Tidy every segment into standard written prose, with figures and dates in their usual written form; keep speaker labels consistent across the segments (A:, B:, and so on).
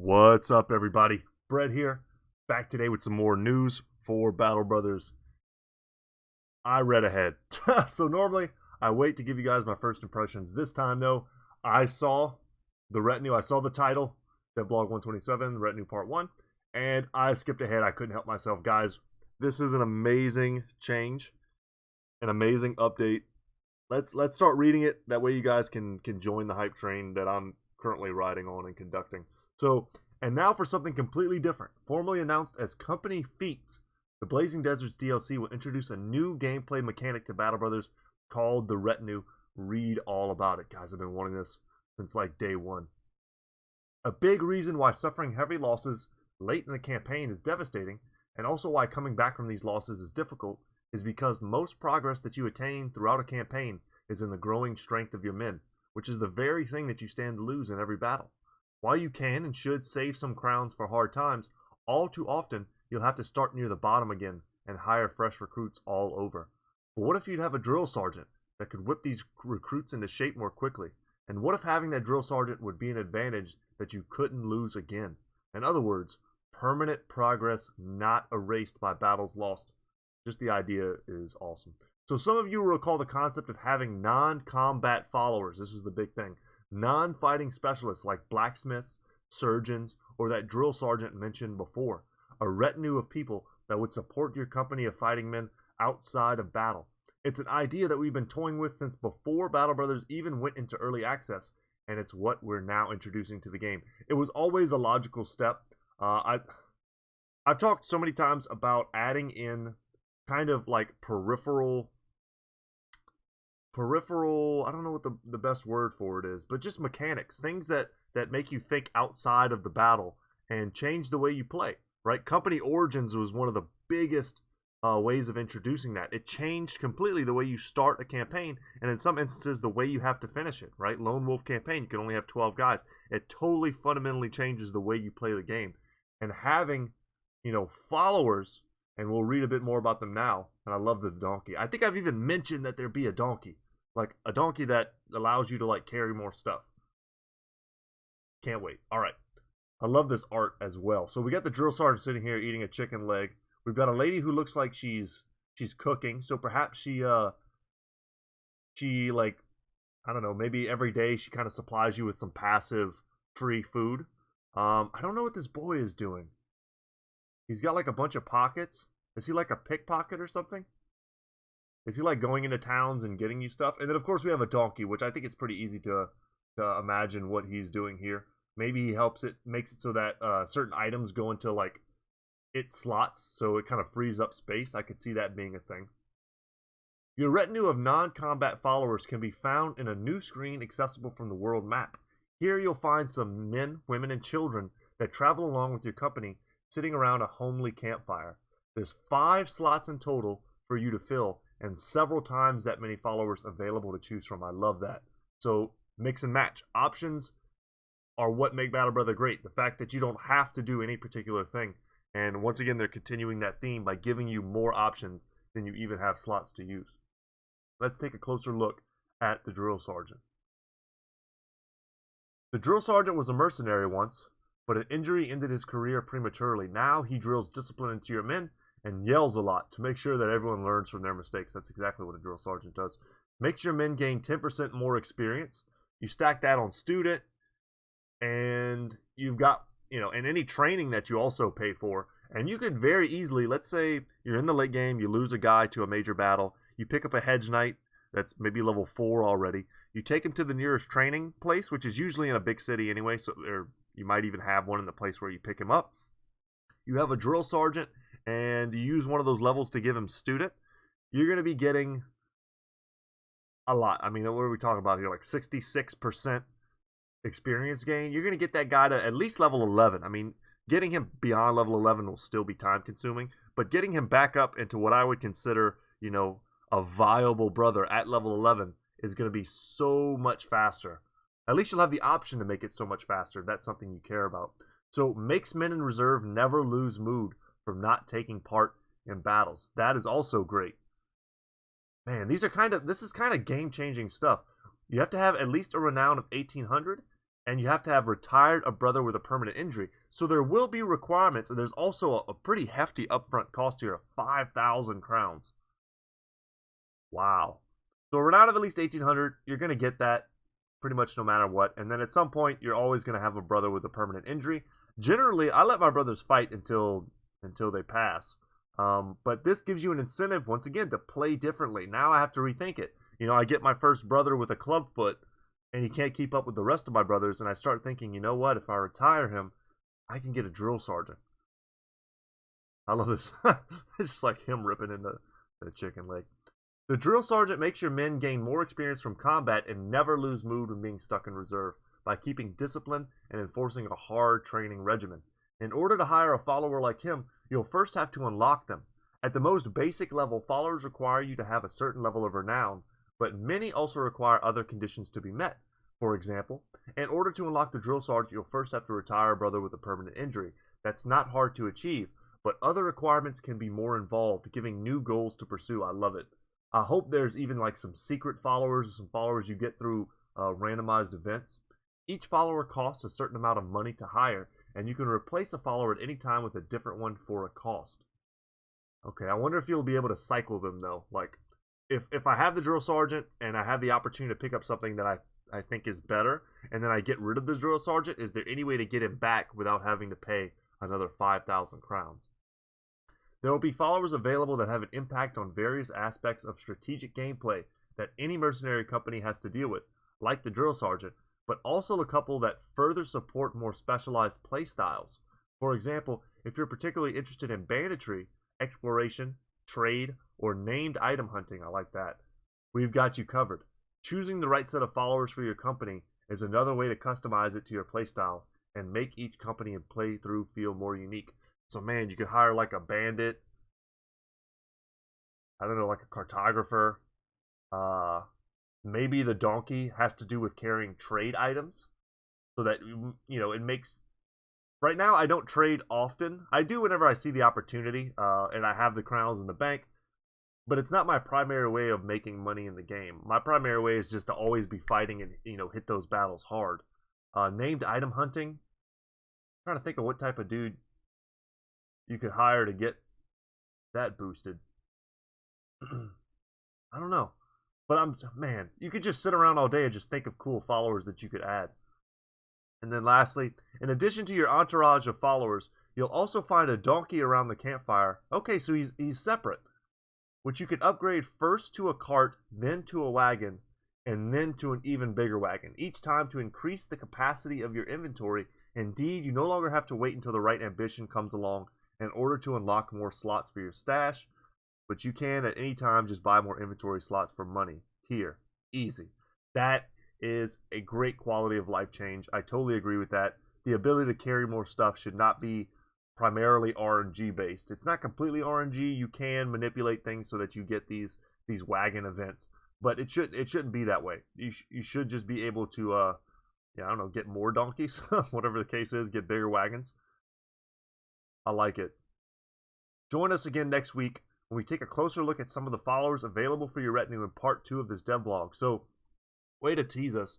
A: What's up, everybody? Brett here, back today with some more news for Battle Brothers. I read ahead. So normally I wait to give you guys my first impressions. This time though, I saw the Retinue, I saw the title, Devlog 127, Retinue Part 1, and I skipped ahead. I couldn't help myself. Guys, this is an amazing change, an amazing update. Let's start reading it. That way you guys can join the hype train that I'm currently riding on and conducting. So, and now for something completely different. Formally announced as Company Feats, the Blazing Deserts DLC will introduce a new gameplay mechanic to Battle Brothers called the Retinue. Read all about it. Guys, I've been wanting this since like day one. A big reason why suffering heavy losses late in the campaign is devastating, and also why coming back from these losses is difficult, is because most progress that you attain throughout a campaign is in the growing strength of your men, which is the very thing that you stand to lose in every battle. While you can and should save some crowns for hard times, all too often you'll have to start near the bottom again and hire fresh recruits all over. But what if you'd have a drill sergeant that could whip these recruits into shape more quickly? And what if having that drill sergeant would be an advantage that you couldn't lose again? In other words, permanent progress not erased by battles lost. Just the idea is awesome. So some of you will recall the concept of having non-combat followers. This is the big thing. Non-fighting specialists like blacksmiths, surgeons, or that drill sergeant mentioned before. A retinue of people that would support your company of fighting men outside of battle. It's an idea that we've been toying with since before Battle Brothers even went into early access, and it's what we're now introducing to the game. It was always a logical step. I've talked so many times about adding in kind of like peripheral, I don't know what the best word for it is, but just mechanics, things that make you think outside of the battle and change the way you play, right? Company Origins was one of the biggest ways of introducing that. It changed completely the way you start a campaign, and in some instances the way you have to finish it, right? Lone Wolf campaign, you can only have 12 guys. It totally fundamentally changes the way you play the game. And having, followers, and we'll read a bit more about them now, and I love the donkey. I think I've even mentioned that there be a donkey. Like a donkey that allows you to like carry more stuff. Can't wait. All right. I love this art as well. So we got the drill sergeant sitting here eating a chicken leg. We've got a lady who looks like she's cooking. So perhaps she like, I don't know, maybe every day she kind of supplies you with some passive free food. I don't know what this boy is doing. He's got like a bunch of pockets. Is he like a pickpocket or something? Is he like going into towns and getting you stuff? And then of course we have a donkey, which I think it's pretty easy to imagine what he's doing here. Maybe he makes it so that certain items go into like its slots, so it kind of frees up space. I could see that being a thing. Your retinue of non-combat followers can be found in a new screen accessible from the world map. Here you'll find some men, women, and children that travel along with your company, sitting around a homely campfire. There's 5 slots in total for you to fill, and several times that many followers available to choose from. I love that. So mix and match. Options are what make Battle Brother great. The fact that you don't have to do any particular thing. And once again, they're continuing that theme by giving you more options than you even have slots to use. Let's take a closer look at the drill sergeant. The drill sergeant was a mercenary once, but an injury ended his career prematurely. Now he drills discipline into your men and yells a lot to make sure that everyone learns from their mistakes. That's exactly what a drill sergeant does. Makes your men gain 10% more experience. You stack that on student, and you've got, and any training that you also pay for. And you could very easily, let's say you're in the late game, you lose a guy to a major battle, you pick up a hedge knight that's maybe level 4 already. You take him to the nearest training place, which is usually in a big city anyway, so you might even have one in the place where you pick him up. You have a drill sergeant, and you use one of those levels to give him student. You're going to be getting a lot. I mean, what are we talking about here? Like 66% experience gain. You're going to get that guy to at least level 11. I mean, getting him beyond level 11 will still be time consuming, but getting him back up into what I would consider, a viable brother at level 11 is going to be so much faster. At least you'll have the option to make it so much faster if that's something you care about. So makes men in reserve never lose mood from not taking part in battles. That is also great. Man, this is kind of game-changing stuff. You have to have at least a renown of 1800, and you have to have retired a brother with a permanent injury. So there will be requirements, and there's also a pretty hefty upfront cost here of 5,000 crowns. Wow. So a renown of at least 1,800, you're going to get that pretty much no matter what. And then at some point, you're always going to have a brother with a permanent injury. Generally, I let my brothers fight until they pass. But this gives you an incentive, once again, to play differently. Now I have to rethink it. You know, I get my first brother with a club foot, and he can't keep up with the rest of my brothers, and I start thinking, you know what, if I retire him, I can get a drill sergeant. I love this. It's just like him ripping into the chicken leg. The drill sergeant makes your men gain more experience from combat and never lose mood when being stuck in reserve by keeping discipline and enforcing a hard training regimen. In order to hire a follower like him, you'll first have to unlock them. At the most basic level, followers require you to have a certain level of renown, but many also require other conditions to be met. For example, in order to unlock the drill sergeant, you'll first have to retire a brother with a permanent injury. That's not hard to achieve, but other requirements can be more involved, giving new goals to pursue. I love it. I hope there's even like some secret followers or some followers you get through randomized events. Each follower costs a certain amount of money to hire, and you can replace a follower at any time with a different one for a cost. Okay, I wonder if you'll be able to cycle them though. Like, if I have the drill sergeant and I have the opportunity to pick up something that I think is better, and then I get rid of the drill sergeant, is there any way to get him back without having to pay another 5,000 crowns? There will be followers available that have an impact on various aspects of strategic gameplay that any mercenary company has to deal with, like the drill sergeant, but also a couple that further support more specialized playstyles. For example, if you're particularly interested in banditry, exploration, trade, or named item hunting, I like that, we've got you covered. Choosing the right set of followers for your company is another way to customize it to your playstyle and make each company and playthrough feel more unique. So man, you could hire like a bandit, I don't know, like a cartographer. Maybe the donkey has to do with carrying trade items, so that, you know, it makes. Right now, I don't trade often. I do whenever I see the opportunity, and I have the crowns in the bank. But it's not my primary way of making money in the game. My primary way is just to always be fighting and, you know, hit those battles hard. Named item hunting. I'm trying to think of what type of dude you could hire to get that boosted. I don't know. But man, you could just sit around all day and just think of cool followers that you could add. And then lastly, in addition to your entourage of followers, you'll also find a donkey around the campfire. Okay, so he's separate, which you can upgrade first to a cart, then to a wagon, and then to an even bigger wagon, each time to increase the capacity of your inventory. Indeed, you no longer have to wait until the right ambition comes along in order to unlock more slots for your stash, but you can at any time just buy more inventory slots for money. Here, easy. That is a great quality of life change. I totally agree with that. The ability to carry more stuff should not be primarily RNG based. It's not completely RNG. You can manipulate things so that you get these wagon events, but it shouldn't be that way. You should just be able to yeah, I don't know, get more donkeys, whatever the case is, get bigger wagons. I like it. Join us again next week when we take a closer look at some of the followers available for your retinue in part 2 of this devlog. So, way to tease us.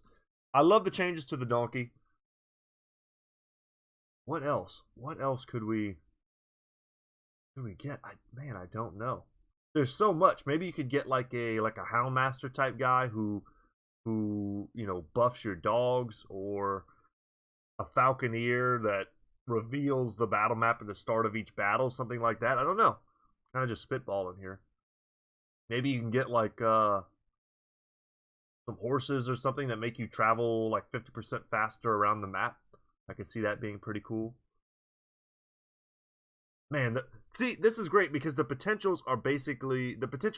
A: I love the changes to the donkey. What else? What else could we get? I don't know. There's so much. Maybe you could get like a Houndmaster type guy who you know, buffs your dogs, or a Falconeer that reveals the battle map at the start of each battle, something like that. I don't know. Kind of just spitballing here. Maybe you can get like some horses or something that make you travel like 50% faster around the map. I could see that being pretty cool. Man, see, this is great because the potential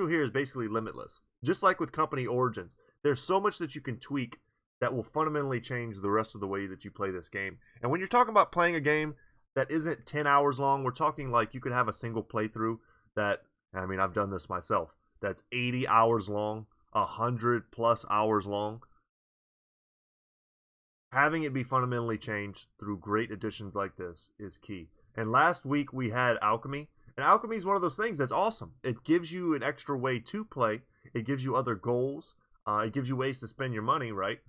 A: here is basically limitless. Just like with Company Origins, there's so much that you can tweak that will fundamentally change the rest of the way that you play this game. And when you're talking about playing a game that isn't 10 hours long, we're talking like you could have a single playthrough that, I mean, I've done this myself, that's 80 hours long, 100+ hours long. Having it be fundamentally changed through great additions like this is key. And last week we had Alchemy. And Alchemy is one of those things that's awesome. It gives you an extra way to play. It gives you other goals. It gives you ways to spend your money, right?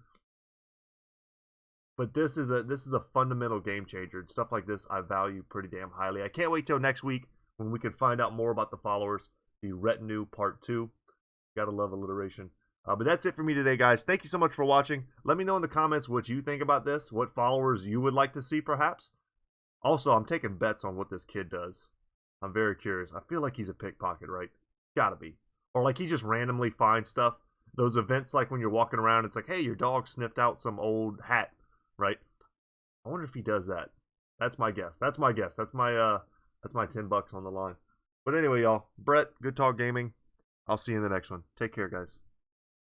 A: But this is a fundamental game changer, and stuff like this I value pretty damn highly. I can't wait till next week when we can find out more about the followers, the Retinue Part 2. Gotta love alliteration. But that's it for me today, guys. Thank you so much for watching. Let me know in the comments what you think about this, what followers you would like to see, perhaps. Also, I'm taking bets on what this kid does. I'm very curious. I feel like he's a pickpocket, right? Gotta be. Or like he just randomly finds stuff. Those events like when you're walking around, it's like, hey, your dog sniffed out some old hat, right? I wonder if he does that. That's my guess. That's my guess. That's my $10 on the line. But anyway, y'all, Brett, Good Talk Gaming. I'll see you in the next one. Take care, guys.